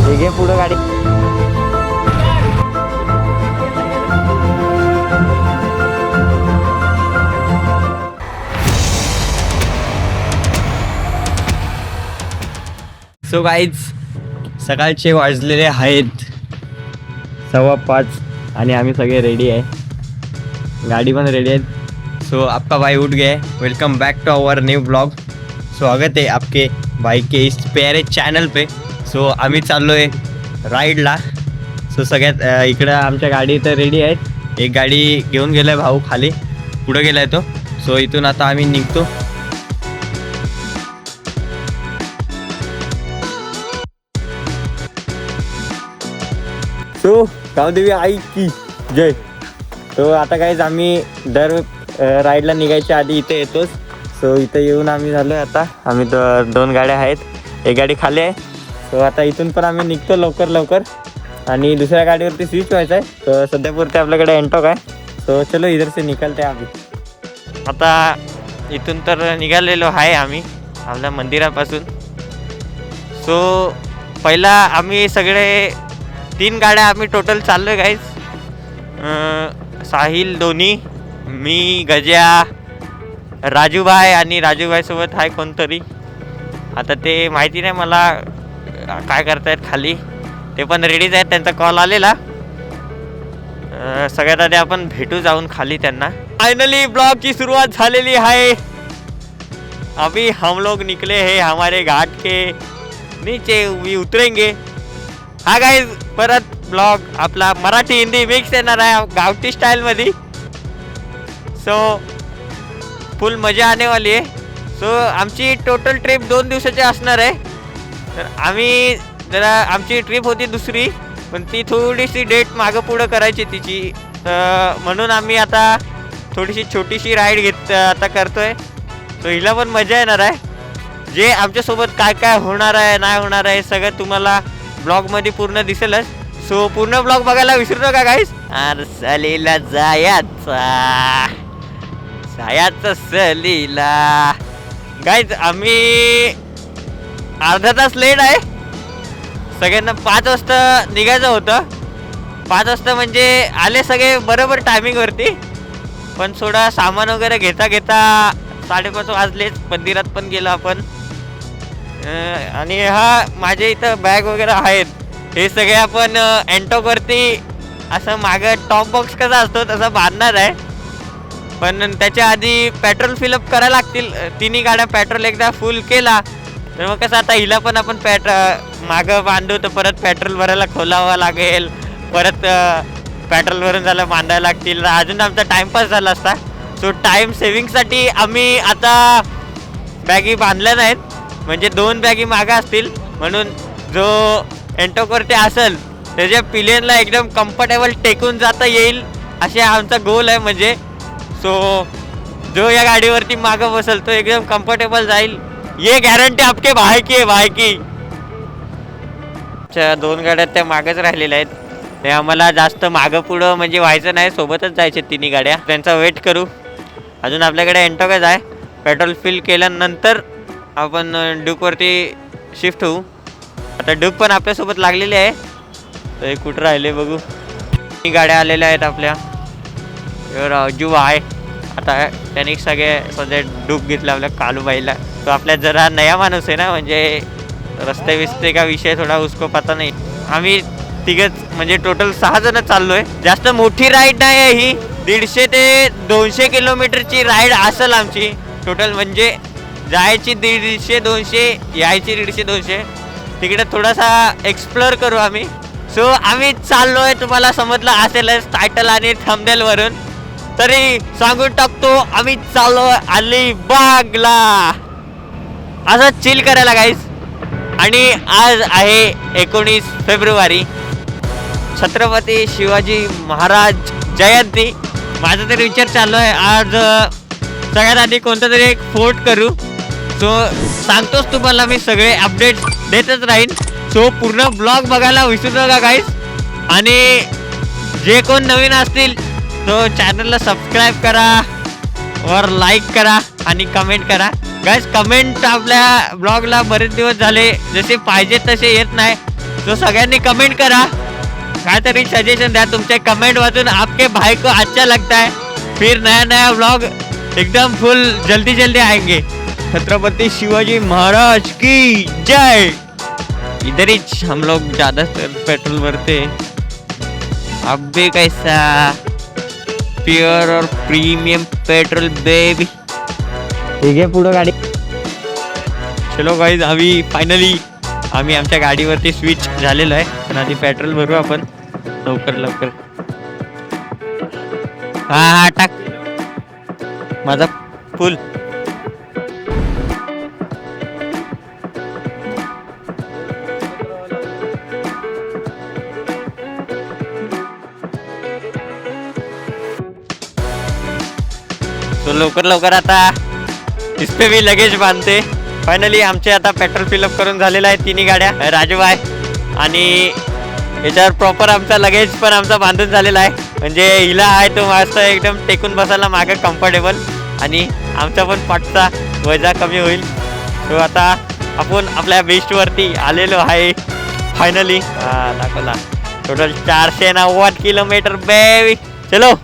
हे घे पुढं गाडी. सो गाईज, सकाळचे वाजलेले आहेत 5:15 आणि आम्ही सगळे रेडी आहे. गाडी पण रेडी आहे. सो आपका भाई उठ गया है. Welcome back to our new blog. स्वागत है आपके भाई के इस प्यारे चॅनल पे. सो आम्ही चाललो आहे राईडला. सो सगळ्यात इकडं आमच्या गाडी तर रेडी आहेत. एक गाडी घेऊन गेला आहे भाऊ खाली, पुढं गेला आहे तो. सो इथून आता आम्ही निघतो. सो गावदेवी आई की जय. तो आता काहीच आम्ही दर राईडला निघायच्या आधी इथे येतोच. सो इथे येऊन आम्ही झालो आहे. आता आम्ही 2 गाड्या आहेत, एक गाडी खाली आहे. सो आता इथून पण आम्ही निघतो लवकर आणि दुसऱ्या गाडीवरती स्विच व्हायचं आहे. तर सध्यापुरते आपल्याकडे एंटॉक आहे. सो चलो इधर से निकलते आम्ही. आता इथून तर निघालेलो आहे आम्ही आपल्या मंदिरापासून. सो पहिला आम्ही सगळे 3 गाड्या आम्ही टोटल चाललो आहे गाईज. साहिल, दोन्ही, मी, गजा, राजूभाई आणि राजूभाईसोबत आहे कोणतरी. आता ते माहिती नाही मला काय करतायत खाली. ते पण रेडीच आहेत, त्यांचा कॉल आलेला. सगळ्यात आधी आपण भेटू जाऊन खाली त्यांना. फायनली ब्लॉग की सुरुवात झालेली आहे. अभी हम लोग निकले हैं हमारे घाट के नीचे, भी उतरेंगे. हा गाईज, परत ब्लॉग आपला मराठी हिंदी मिक्स येणार आहे गावठी स्टाईलमध्ये. सो फुल मजा आने वाली आहे. सो आमची टोटल ट्रिप 2 दिवसाची असणार आहे. तर आम्ही जरा आमची ट्रिप होती दुसरी, पण ती थोडीशी डेट मागं पुढं करायची तिची. म्हणून आम्ही आता थोडीशी छोटीशी राईड आता करतोय. सो हिला पण मजा येणार आहे. जे आमच्यासोबत काय काय होणार आहे नाही होणार आहे सगळं तुम्हाला ब्लॉगमध्ये पूर्ण दिसेलच. सो पूर्ण ब्लॉग बघायला विसरू नका गाईस. सलीला जायाचं सलीला. गाईज आम्ही अर्धा तास लेट आहे. सगळ्यांना 5 वाजता निघायचं होतं. 5 वाजता म्हणजे आले सगळे बरोबर टायमिंगवरती, पण थोडा सामान वगैरे घेता 5:30 वाजलेच. मंदिरात पण गेलो आपण. आणि हा माझ्या इथं बॅग वगैरे आहेत. हे सगळे आपण एंटॉकवरती असं मागं टॉप बॉक्स कसा असतो तसा बांधणार आहे. पण त्याच्या आधी पेट्रोल फिलअप करायला लागतील. 3 गाड्या पेट्रोल एकदा फुल केला तर मग कसं आता हिला पण आपण मागं बांधू, तर परत पेट्रोल भरायला खोलावं लागेल. परत पेट्रोल भरून झालं बांधायला लागतील. अजून आमचा टाईमपास झाला असता. सो टाईम सेविंगसाठी आम्ही आता बॅगी बांधल्या नाहीत. म्हणजे 2 बॅगी मागं असतील, म्हणून जो एंटॉकवरती असेल त्याच्या पिलियनला एकदम कम्फर्टेबल टेकून जाता येईल असे आमचा गोल आहे. म्हणजे सो जो या गाडीवरती मागं बसेल तो एकदम कम्फर्टेबल जाईल. ये गॅरंटी आपके भाई की आहे, भाई की. 2 गाड्या त्या मागच राहिलेल्या आहेत. ते आम्हाला जास्त मागं पुढं म्हणजे व्हायचं नाही, सोबतच जायचे 3 गाड्या. त्यांचा वेट करू. अजून आपल्याकडे एंटॉकच आहे. पेट्रोल फिल केल्यानंतर आपण ड्यूकवरती शिफ्ट होऊ. आता ड्यूक पण आपल्यासोबत लागलेली आहे. तर हे कुठं राहिले बघू. 3 गाड्या आलेल्या आहेत आपल्या. राजू आहे. आता त्यांनी सगळे सध्या ड्यूक घेतला आपल्या कालूबाईला. तो आपल्या जरा नया माणूस आहे ना, म्हणजे रस्ते विस्ते का विषय थोडा उसको पता नाही. आम्ही तिघच म्हणजे टोटल 6 जण चाललोय. जास्त मोठी राईड नाही आहे ही. 150 ते 200 किलोमीटरची राईड असेल आमची टोटल. म्हणजे जायची 150-200, यायची 150-200. तिकडे थोडासा एक्सप्लोर करू आम्ही. सो आम्ही चाललोय, तुम्हाला समजलं असेलच टायटल आणि थंबनेलवरून. तरी सांगून टाकतो, आम्ही चाललोय अलिबागला असं चिल करायला गाईस. आणि आज आहे 19 फेब्रुवारी, छत्रपती शिवाजी महाराज जयंती. माझा तरी विचार चालू आहे आज सगळ्यात आधी कोणता तरी एक फोर्ट करू. सो सांगतोच तुम्हाला मी सगळे अपडेट्स देतच राहीन. सो पूर्ण ब्लॉग बघायला विसरू नका गाईस. आणि जे कोण नवीन असतील तो चॅनलला सबस्क्राईब करा, वर लाईक करा आणि कमेंट करा गाईस. कमेंट आपल्या ब्लॉगला बरेच दिवस झाले जसे पाहिजे तसे येत नाही. तो सगळ्यांनी कमेंट करा, काहीतरी सजेशन द्या. तुमचे कमेंट वाचून आपके भाई को अच्छा लगता है, फिर नया नया व्लॉग एकदम फुल जल्दी जल्दी आएंगे. छत्रपति शिवाजी महाराज की जय. इधर ही हम लोग ज्यादातर पेट्रोल भरते. अब भी कैसा प्योर और प्रीमियम पेट्रोल बेबी. ठीक आहे पुढं गाडी. चलो गाईज, फायनली आम्ही आमच्या गाडीवरती स्विच झालेलो आहे. पण आधी पेट्रोल भरू आपण लवकर लवकर. हा टाक माझा फुल. तो लवकर लवकर आता इसपे भी लगेज बांधते. फायनली आमचे आता पेट्रोल फिलअप करून झालेलं आहे तिन्ही गाड्या. राजूभाई आणि याच्यावर प्रॉपर आमचा लगेज पण आमचा बांधून झालेला आहे. म्हणजे हिला आहे तो मस्त एकदम टेकून बसायला मागे कम्फर्टेबल, आणि आमचा पण पाठचा वजा कमी होईल. तो आता आपण आपल्या बेस्टवरती आलेलो आहे फायनली. दाखवला टोटल 490 किलोमीटर बेबी. चलो.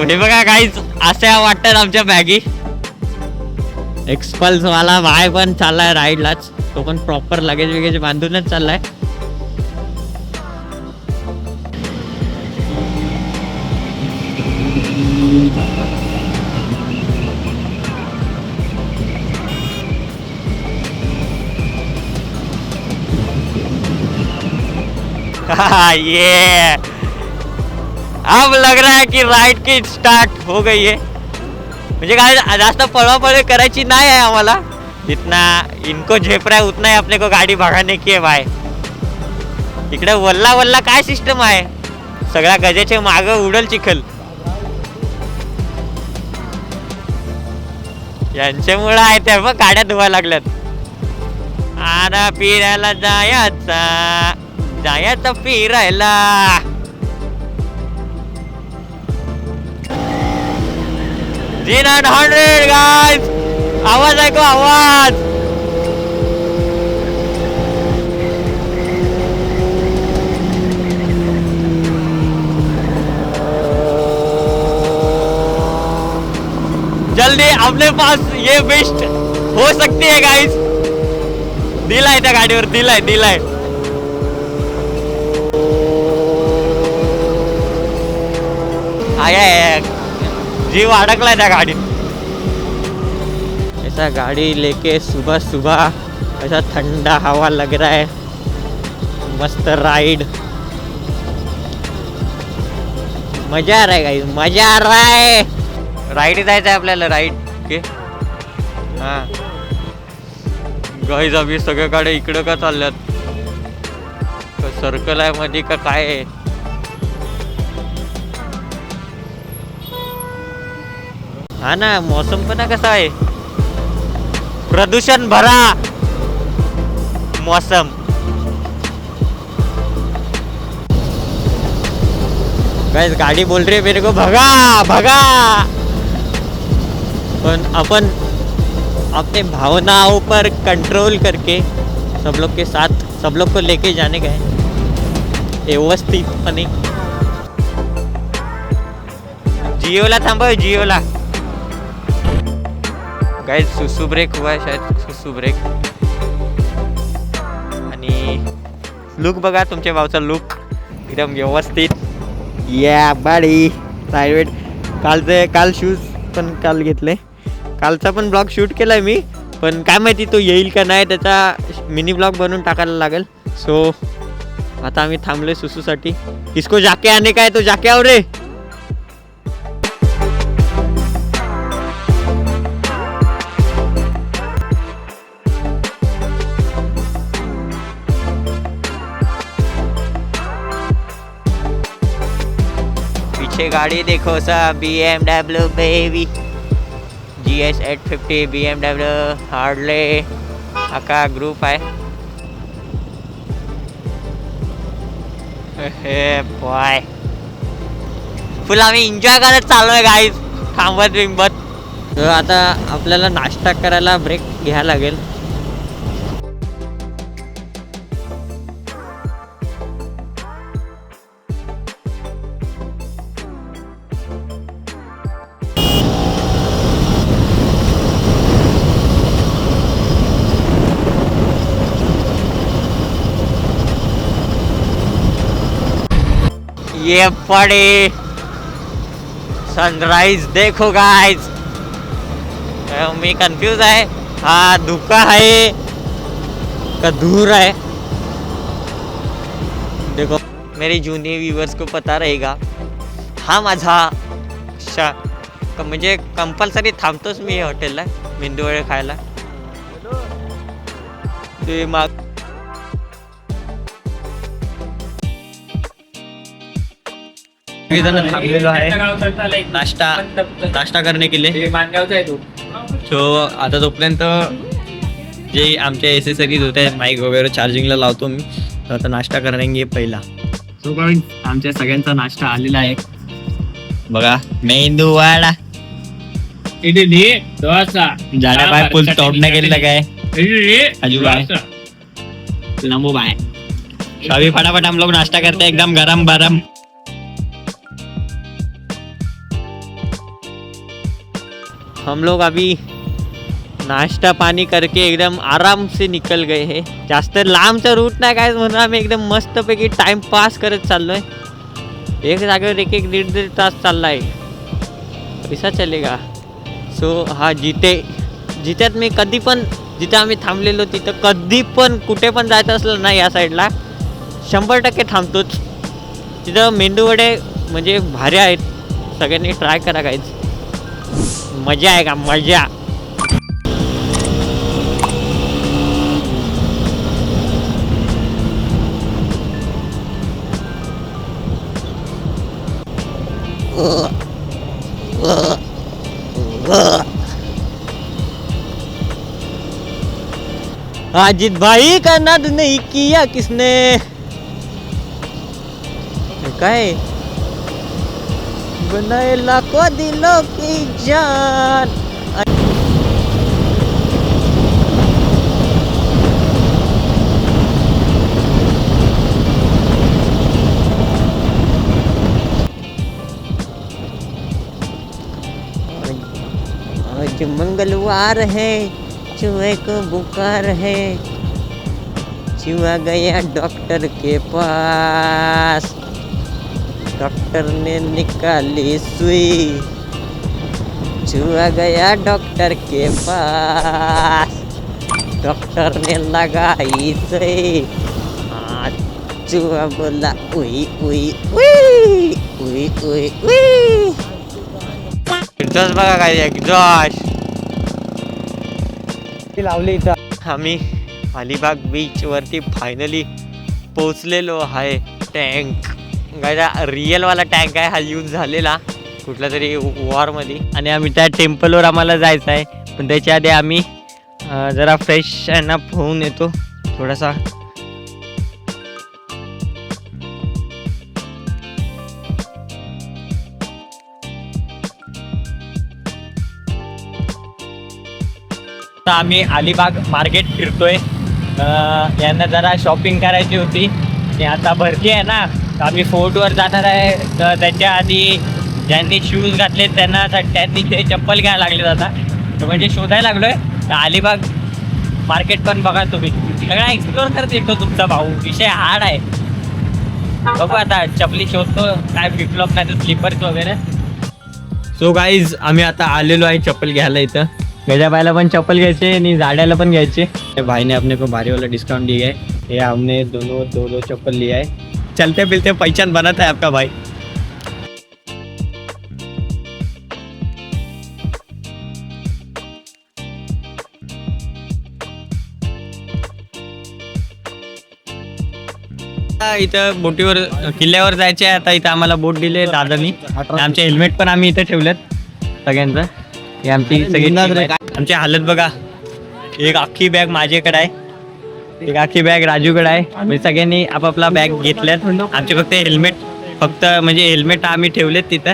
हे बघा गाईज, अशा वाटतात आमच्या बॅगी. एक्सपल्स वाला भाई पण चाललाय राईडलाच. तो पण प्रॉपर लगेज वेगेज बांधूनच चाललाय. ये अब लग रहा है कि राइड की स्टार्ट हो गई है. म्हणजे काय जास्त पळवापळी करायची नाही आहे आम्हाला. जितना इनको झेप रहा है उतना ही अपने को गाडी भगाने की है भाई. इकडे वल्ला वल्ला काय सिस्टम आहे. सगळ्या गजेचे माग उडल चिखल. यांच्यामुळे आहे त्या बघ गाड्या धुवायला लागल्यात. आता फिरायला जायचं फिरायला. G900 गाइस, आवाज ऐको आवाज. जल्दी अपने पास ये बेस्ट हो सकती है गाइस. दिलाय त्या गाडीवर, दिलाय. जीव अडकलाय त्या गाडीत. ऐसा गाड़ी लेके सुबह सुबह ऐसा ठंडा हवा लग रहा है. मस्त राइड, मजा आ रहा है गाइस, मजा आ रहा है. राइड जायचं आहे आपल्याला, राइड के. हा गाइस, अभि सगळे गाड्या इकडं का चालल्यात. सर्कल आहे मध्ये का काय आहे. हा ना, मौसम पण कसा आहे, प्रदूषण भरा मौसम. गाइस गाड़ी बोल रही है मेरे को भगा भगा, पर अपन अपने भावनाओं पर कंट्रोल करके सब लोग के साथ सब लोग को लेके जाने गए व्यवस्थितपणे. जिओला थांबव, जिओला. गाइस सुसु ब्रेक हुआ है शायद, सुसु ब्रेक. आणि लुक बघा तुमच्या भावचा लुक एकदम व्यवस्थित. या बाडी प्रायव्हेट. काल शूज पण काल घेतले. कालचा पण ब्लॉग शूट केलाय मी, पण काय माहिती तो येईल का नाही, त्याचा मिनी ब्लॉग बनवून टाकायला लागेल. सो आता आम्ही थांबलोय सुसूसाठी. इसको जाके आने का है तो जाके आओ रे. पीछे गाड़ी देखो सा BMW baby GS 850 BMW Harley हा ग्रुप आहे. बॉय फुल आम्ही एन्जॉय करत चाललोय गाईज, थांबत बिंबत. तर आता आपल्याला नाश्ता करायला ब्रेक घ्यायला लागेल. ये पड़े सनराइज देखो गाइस. मी कंफ्यूज आहे, हा धुका आहे का धूर आहे. देखो मेरे जूनियर व्यूवर्स को पता रहेगा. हा माझा म्हणजे कंपल्सरी थांबतोच मी हॉटेलला मेंदू वडे खायला. ते मग थांबलेलो आहे नाश्ता करने के लिए. सो आता तोपर्यंत जे आमच्या एसेसरीज होते माईक वगैरे चार्जिंगला लावतो मी. तर आता नाश्ता करेंगे पहिला. सो आमच्या सगळ्यांचा नाश्ता आलेला आहे बघा. मेंदू वडा, इडली, डोसा, जाण्या बाय फुल तोडणं गेलेलं काय अजूबाय लंबू बाय. अभी फटाफट हम लोग नाश्ता करते हैं एकदम गरम गरम. हम लोग अभी नाश्ता पानी करके एकदम आराम से निकल गए हैं. जास्त लांबचा रूट नाही काय म्हणून आम्ही एकदम मस्तपैकी टाइम पास करत चाललोय. एक जागेवर एक एक दीड तास चाललाय. पैसा चलेगा. सो हा जिथ्यात मी कधी पण जिथे आम्ही थांबलेलो तिथं कधी पण कुठे पण जायचं असलं ना या साईडला 100% थांबतोच. तिथं मेंदू वडे म्हणजे भारी आहेत, सगळ्यांनी ट्राय करा गाईज. मजा आहे का मजा. अजित भाई का नाद नहीं किया किसने. काय बनाए लाखों दिलों की जान. आज मंगलवार है, चूहे को बुखार है. चूहा गया डॉक्टर के पास. डॉक्टर ने निकाली सुई. चूहा गया डॉक्टर के पास. डॉक्टर ने लगाई सुई. चूहा बोला उई उई उई उई उई उई. एक्झॉस्ट बघा काय एक्झॉस्ट लावली इथं. आम्ही अलिबाग बीच वरती फायनली पोचलेलो आहे. टँक गायचा रिअलवाला टँक आहे, हा यूज झालेला कुठल्या तरी वॉरमध्ये. आणि आम्ही त्या टेम्पलवर आम्हाला जायचं आहे, पण त्याच्या आधी आम्ही जरा फ्रेश आहे होऊन येतो थोडासा. आता आम्ही अलिबाग मार्केट फिरतोय. यांना जरा शॉपिंग करायची होती. आणि आता भरती आहे ना, तर आम्ही फोर्टवर जाणार आहे. तर त्याच्या आधी ज्यांनी शूज घातले त्यांनी ते चप्पल घ्यायला लागले आता. तर म्हणजे शोधायला लागलोय. तर अलिबाग मार्केट पण बघा तुम्ही, सगळा एक्सप्लोर करत येतो तुमचा भाऊ. विषय हार्ड आहे. बघू आता चपली शोधतो, काय फ्लिपफ्लॉप नाही तर स्लीपर्स वगैरे. सो गाईज आम्ही आता आलेलो आहे चप्पल घ्यायला. इथं गजाबाईला पण चप्पल घ्यायचे आणि जाड्याला पण घ्यायचे. भाई ने अपने को भारी वाला डिस्काउंट दिया है. ये हमने दोनों दो चप्पल लिया है. चलते फिरते पहचान बनाता है आपका भाई. इथं बोटीवर किल्ल्यावर जायचे आहे. आता इथं आम्हाला बोट दिले दादानी. आमचे हेल्मेट पण आम्ही इथं ठेवलेत सगळ्यांचं. हे आमची सगळी आमची हालत बघा. एक अख्खी बॅग माझ्याकडे आहे, एक अख्खी बॅग राजूकडे आहे. म्हणजे सगळ्यांनी आपापला बॅग घेतल्यात. आमचे फक्त हेल्मेट म्हणजे हेल्मेट आम्ही ठेवलेत तिथं.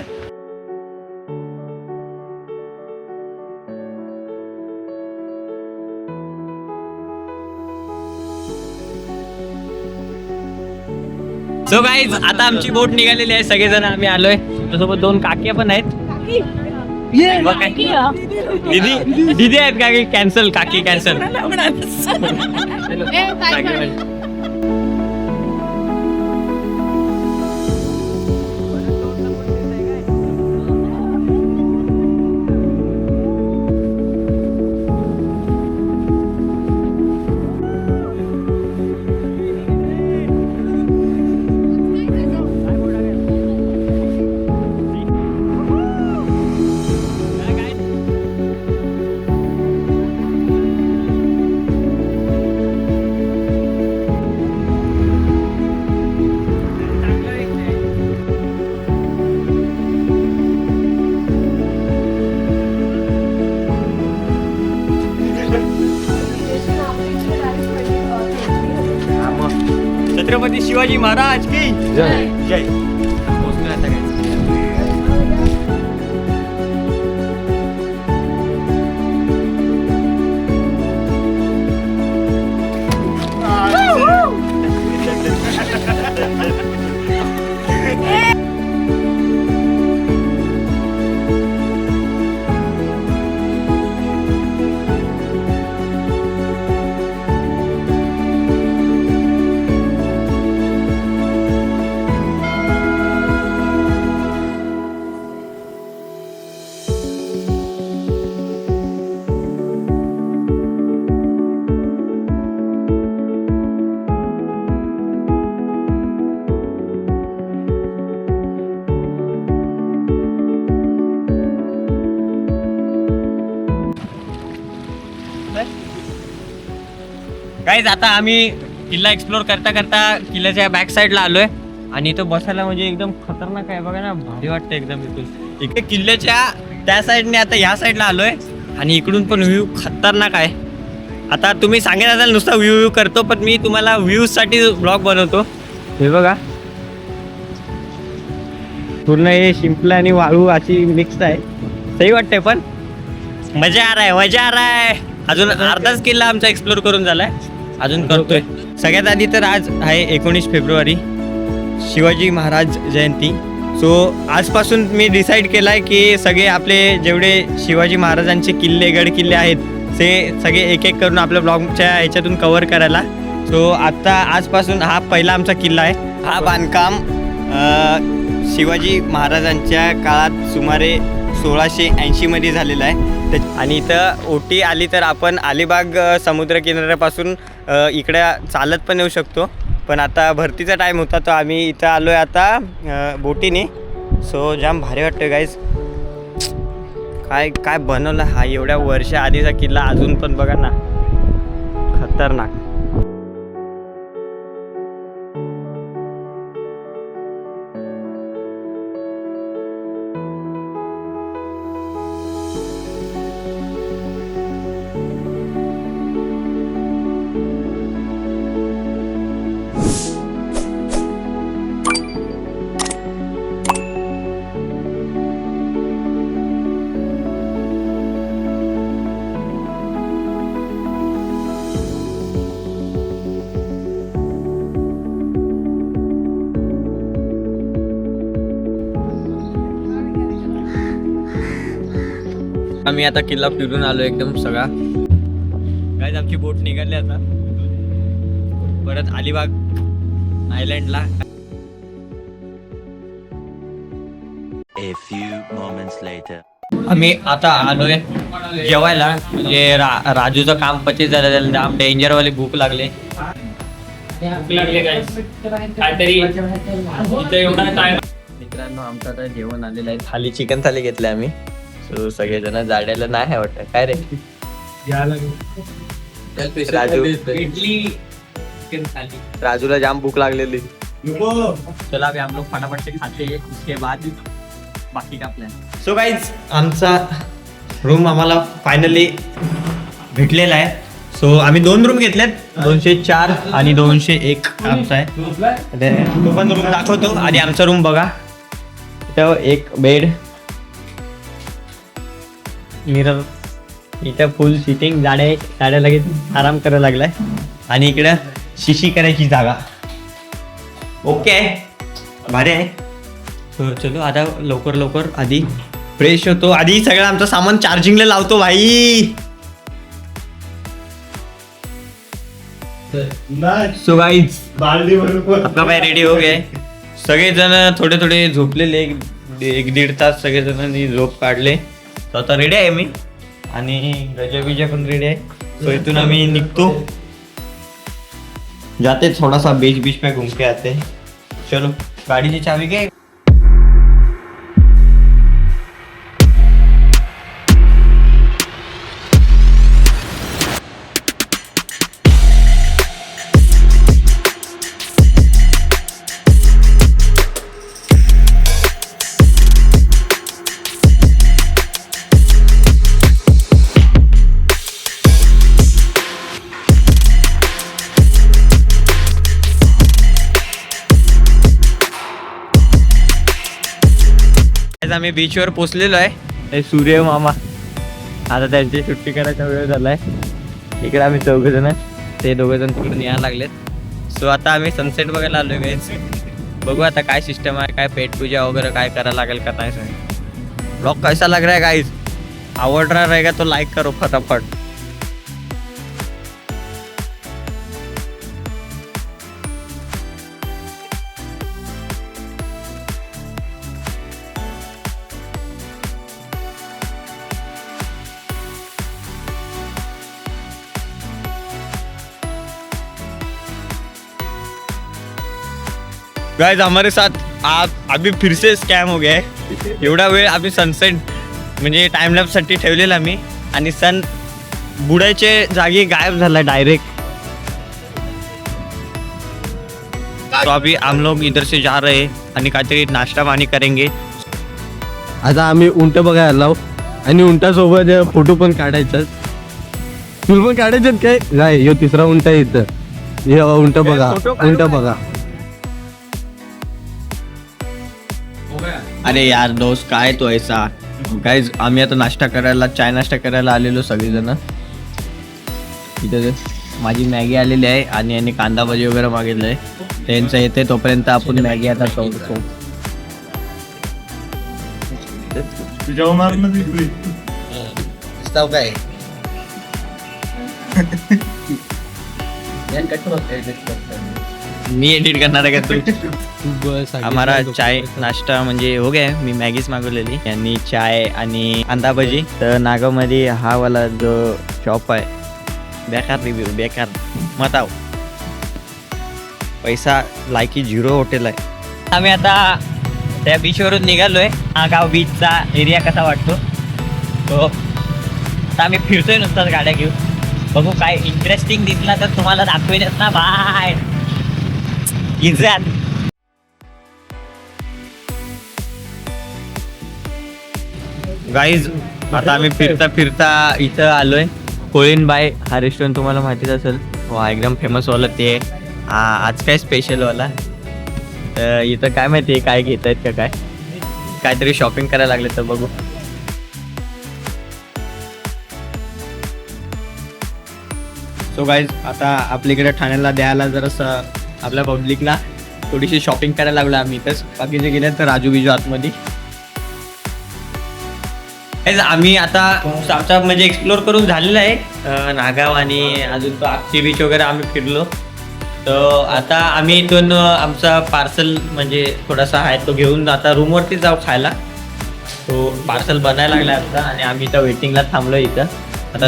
सो गाईज आता आमची बोट निघालेली आहे. सगळेजण आम्ही आलोय. त्यासोबत 2 काक्या पण आहेत. दीदी आहेत का? कॅन्सल काकी कॅन्सल. छत्रपती शिवाजी महाराज की जय जय. गाईज आता आम्ही किल्ला एक्सप्लोर करता करता किल्ल्याच्या बॅक साईडला आलोय. आणि इथं बसायला म्हणजे एकदम खतरनाक आहे बघा ना. भारी वाटतं एकदम. इथून इकडे किल्ल्याच्या त्या साईडने आता ह्या साईडला आलोय. आणि इकडून पण व्ह्यू खतरनाक आहे. आता तुम्ही सांगत असाल नुसता व्ह्यू करतो, पण मी तुम्हाला व्ह्यूज साठी ब्लॉग बनवतो. हे बघा पूर्ण हे शिंपला आणि वाळू अशी मिक्स आहे. सही वाटतंय पण मजा आ रहा है. अजून अर्धाच किल्ला आमचा एक्सप्लोर करून झालाय. अजून करतोय. सगळ्यात आधी तर आज आहे 19 फेब्रुवारी शिवाजी महाराज जयंती. सो आजपासून मी डिसाईड केलं आहे की सगळे आपले जेवढे शिवाजी महाराजांचे किल्ले गड किल्ले आहेत ते सगळे एक एक करून आपल्या ब्लॉगच्या ह्याच्यातून कव्हर करायला. सो आत्ता आजपासून हा पहिला आमचा किल्ला आहे. हा बांधकाम शिवाजी महाराजांच्या काळात सुमारे 1680 मध्ये झालेला आहे. आणि इथं ओटी आली तर आपण अलिबाग समुद्र किनाऱ्यापासून इकडे चालत पण येऊ शकतो. पण आता भरतीचा टाईम होता तर आम्ही इथं आलो आहे आता बोटीने. सो जाम भारी वाटतं गाईज. काय काय बनवलं हा एवढ्या वर्ष आधीचा किल्ला अजून पण बघा ना खतरनाक. आम्ही आता किल्ला फिरून आलो एकदम सगळा. गाईज आमची बोट निघाली आता परत Alibag आयलँडला. A few moments later. आम्ही आता आलोय जेवायला. म्हणजे राजूचं काम पचीस झालं. त्याला जाम डेंजरवाली भूक लागले. मित्रांनो आमचं आता जेवण आलेलं आहे. थाली चिकन थाली घेतली आम्ही. सो सगळेजण जाड्याला नाही वाटत. काय रे राजू, राजूला जाम भूक लागलेली. चला अभी हम लोग फटाफट से खाते हैं, उसके बाद बाकी का प्लान. सो गाईज आमचा रूम आम्हाला फायनली भेटलेला आहे. सो आम्ही 2 रूम घेतल्यात, 204 आणि 201 आमचा आहे. तो पण रूम दाखवतो. आधी आमचा रूम बघा. इथं एक बेड, मिरर, इथं फुल सिटिंग, गाड्या लगेच आराम करायला लागलाय. आणि इकडं शिशी करायची जागा. ओके आहे, भारी आहे. सो चलो आता लवकर आधी फ्रेश होतो. आधी सगळं आमचं सामान चार्जिंगला लावतो भाई. सो गाईज आपला भाई रेडी हो गए. सगळेजण थोडे झोपलेले, 1-1.5 तास सगळेजणांनी झोप काढले. तर आता रेडी आहे मी आणि गजा पण रेडी आहे. सो इथून आम्ही निघतो, जाते थोडासा बीच पे घूम के आते. चलो गाडीची चावी काय. आम्ही बीचवर पोचलेलो आहे. हे सूर्य मामा आता त्यांची सुट्टी करायचा वेळ झालाय. इकडे आम्ही 4 जण, ते 2 जण तिकडून यायला लागलेत. सो आता आम्ही सनसेट बघायला आलोय गाईज. बघू आता काय सिस्टम आहे, काय पेट पूजा वगैरे काय करायला लागेल का नाही. ब्लॉग कैसा लग रहा है गाइस, आवड रहा रहेगा तो लाइक करो फटाफट. गाइस हमारे साथ आप अभी फिर से स्कॅम हो गया है. एवढा वेळ आम्ही सनसेट म्हणजे टाइमलॅपसाठी ठेवलेला आम्ही, आणि सन बुडायचे जागी गायब झाला डायरेक्ट. तो अभी हम लोग इधर से जा रहे हैं आणि काहीतरी नाश्ता पाणी करेंगे. आता आम्ही उंट बघायला आलो आणि उंटासोबत फोटो पण काढायचा. तुला पण काढायचं काय? नाही, ह्यो 3रा उंट आहे इथं. हे उंट बघा, उंट बघा. अरे यार दोस्त काय तो ऐसा. गाइज आम्ही आता नाश्ता करायला, चाय नाश्ता करायला आलेलो सगळेजण. इथे माझी मॅगी आलेली आहे आणि यांनी कांदा भाजी वगैरे मागितलंय. त्यांचं येते तोपर्यंत आपण मॅगी आता खाऊ. काय मी एडिट करणार आहे का तू? हमारा चाय नाश्ता म्हणजे हो गया. मी मॅगीच मागवलेली, यांनी चाय आणि कांदा भजी. तर नागावमध्ये हा वाला जो शॉप आहे, बेकार रिव्ह्यू, बेकार मत आव. पैसा लायकी 0 हॉटेल आहे. आम्ही आता त्या बीचवरून निघालोय. नागाव बीचचा एरिया कसा वाटतो तो आता आम्ही फिरतोय नुसताच गाड्या घेऊन. बघू काय इंटरेस्टिंग दिसला तर तुम्हाला दाखवेनच ना बाय. इज्जत गाईज आता आम्ही फिरता इथं आलोय. कोळीनबाई हा रेस्टॉरंट तुम्हाला माहितीच असेल. वा एकदम फेमस वाला ते. आज काय स्पेशल वाला. तर इथं काय माहिती काय घेत आहेत का काय, काहीतरी शॉपिंग करायला लागले तर बघू. सो गाईज आता आपल्याकडे ठाण्याला द्यायला जरासं आपल्या पब्लिकला थोडीशी शॉपिंग करायला लागलो आम्ही. इथंच बाकीचे गेले तर राजू बिजू आतमध्ये. आम्ही आता आमचा म्हणजे एक्सप्लोर करून झालेला आहे नागाव आणि अजून तो आगची बीच वगैरे आम्ही फिरलो. तर आता आम्ही इथून आमचा पार्सल म्हणजे थोडासा आहे तो घेऊन आता रूमवरती जाऊ खायला. तो पार्सल बनायला लागला आमचा आणि आम्ही इथं वेटिंगला थांबलो. इथं आता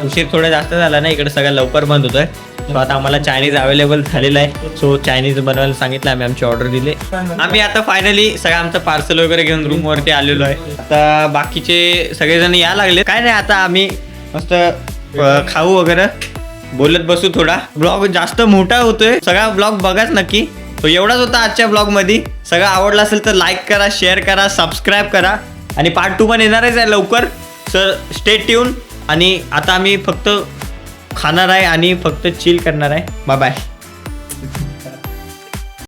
उशीर थोडा जास्त झाला ना, इकडे सगळं लवकर बंद होतोय. सो आता आम्हाला चायनीज अवेलेबल झालेलं आहे. सो चायनीज बनवायला सांगितलं, आम्ही आमची ऑर्डर दिली. आम्ही आता फायनली सगळं आमचं पार्सल वगैरे घेऊन रूमवरती आलेलो आहे. आता बाकीचे सगळेजण या लागले. काय नाही आता आम्ही मस्त खाऊ वगैरे, बोलत बसू. थोडा ब्लॉग जास्त मोठा होतोय, सगळा ब्लॉग बघाच नक्की. तो एवढाच होता आजच्या ब्लॉगमध्ये. सगळं आवडलं असेल तर लाईक करा, शेअर करा, सबस्क्राईब करा आणि पार्ट 2 पण येणारच आहे लवकर. Sir stay tune. आणि आता आम्ही फक्त खाणार आहे आणि फक्त चिल करणार आहे. Bye bye.